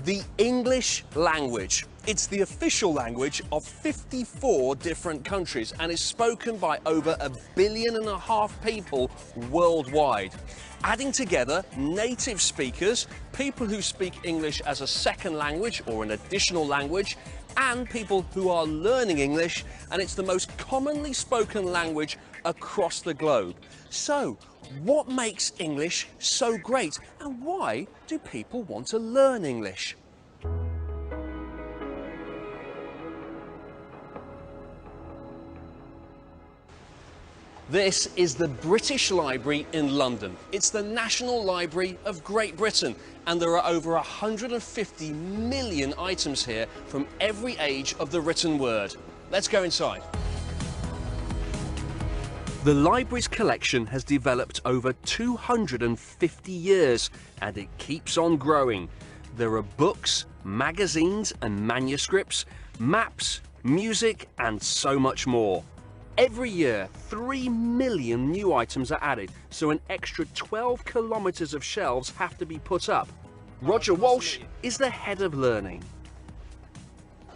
The English language. It's the official language of 54 different countries and is spoken by over 1.5 billion people worldwide. Adding together native speakers, people who speak English as a second language or an additional language, and people who are learning English, and it's the most commonly spoken language across the globe. So, what makes English so great, and why do people want to learn English? This is the British Library in London. It's the National Library of Great Britain, and there are over 150 million items here from every age of the written word. Let's go inside. The library's collection has developed over 250 years, and it keeps on growing. There are books, magazines and manuscripts, maps, music and so much more. Every year, 3 million new items are added, so an extra 12 kilometres of shelves have to be put up. Roger Walsh is the head of learning.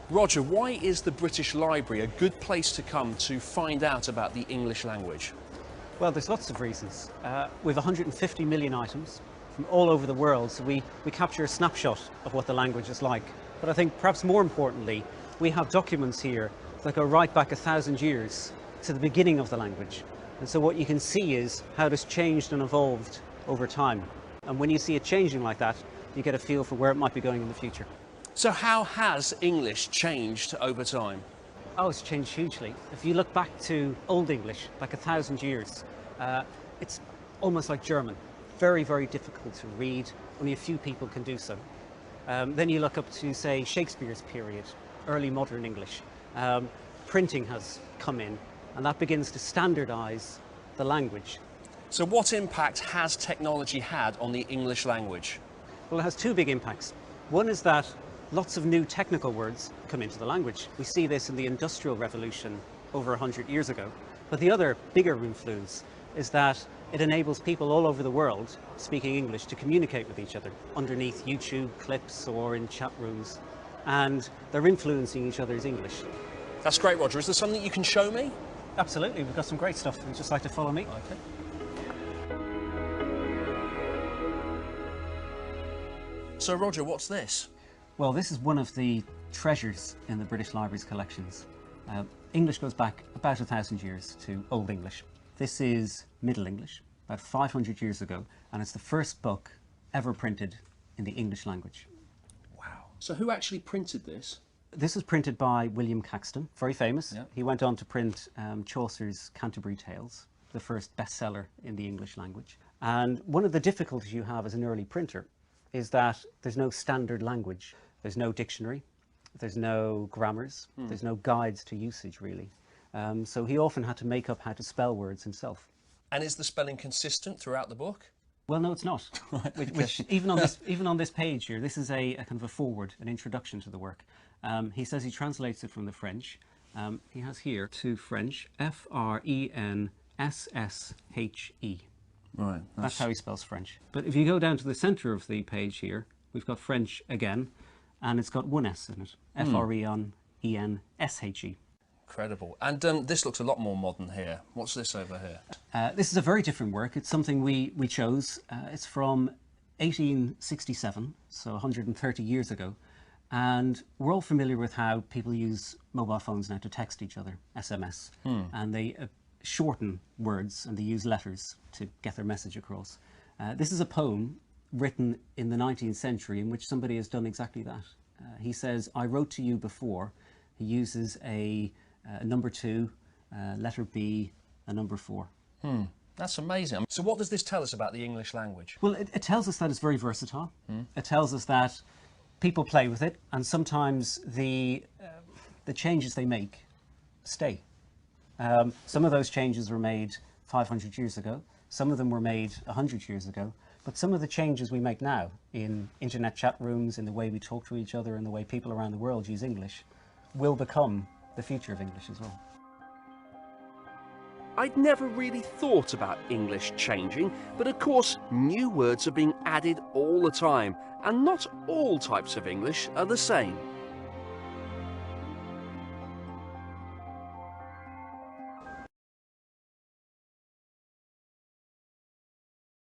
Roger, why is the British Library a good place to come to find out about the English language? Well, there's lots of reasons. We've 150 million items from all over the world, so we capture a snapshot of what the language is like. But I think perhaps more importantly, we have documents here that go right back 1,000 years to the beginning of the language. And so what you can see is how it has changed and evolved over time. And when you see it changing like that, you get a feel for where it might be going in the future. So how has English changed over time? Oh, it's changed hugely. If you look back to Old English, like 1,000 years, it's almost like German. Very, very difficult to read. Only a few people can do so. Then you look up to, say, Shakespeare's period, early modern English. Printing has come in, and that begins to standardize the language. So what impact has technology had on the English language? Well, it has two big impacts. One is that lots of new technical words come into the language. We see this in the Industrial Revolution over 100 years ago. But the other bigger influence is that it enables people all over the world speaking English to communicate with each other underneath YouTube clips or in chat rooms. And they're influencing each other's English. That's great, Roger. Is there something you can show me? Absolutely, we've got some great stuff. Would you just like to follow me? Okay. So, Roger, what's this? Well, this is one of the treasures in the British Library's collections. English goes back about 1,000 years to Old English. This is Middle English, about 500 years ago, and it's the first book ever printed in the English language. Wow. So who actually printed this? This was printed by William Caxton, very famous. Yep. He went on to print Chaucer's Canterbury Tales, the first bestseller in the English language. And one of the difficulties you have as an early printer is that there's no standard language. There's no dictionary, there's no grammars, there's no guides to usage really. So he often had to make up how to spell words himself. And is the spelling consistent throughout the book? Well, no, it's not. Right, Which even on this page here, this is a kind of a foreword, an introduction to the work. He says he translates it from the French. He has here to French, F-R-E-N-S-S-H-E. Right. That's how he spells French. But if you go down to the centre of the page here, we've got French again, and it's got one S in it, F-R-E-N-E-N-S-H-E. Incredible. And this looks a lot more modern here. What's this over here? This is a very different work. It's something we chose. It's from 1867, so 130 years ago. And we're all familiar with how people use mobile phones now to text each other, SMS. And they shorten words and they use letters to get their message across. This is a poem written in the 19th century in which somebody has done exactly that. He says, I wrote to you before. He uses a number 2, letter B, a number 4. That's amazing. So what does this tell us about the English language? Well, it tells us that it's very versatile. It tells us that people play with it, and sometimes the changes they make stay. Some of those changes were made 500 years ago. Some of them were made 100 years ago. But some of the changes we make now in internet chat rooms, in the way we talk to each other, and the way people around the world use English, will become the future of English as well. I'd never really thought about English changing, but of course new words are being added all the time, and not all types of English are the same.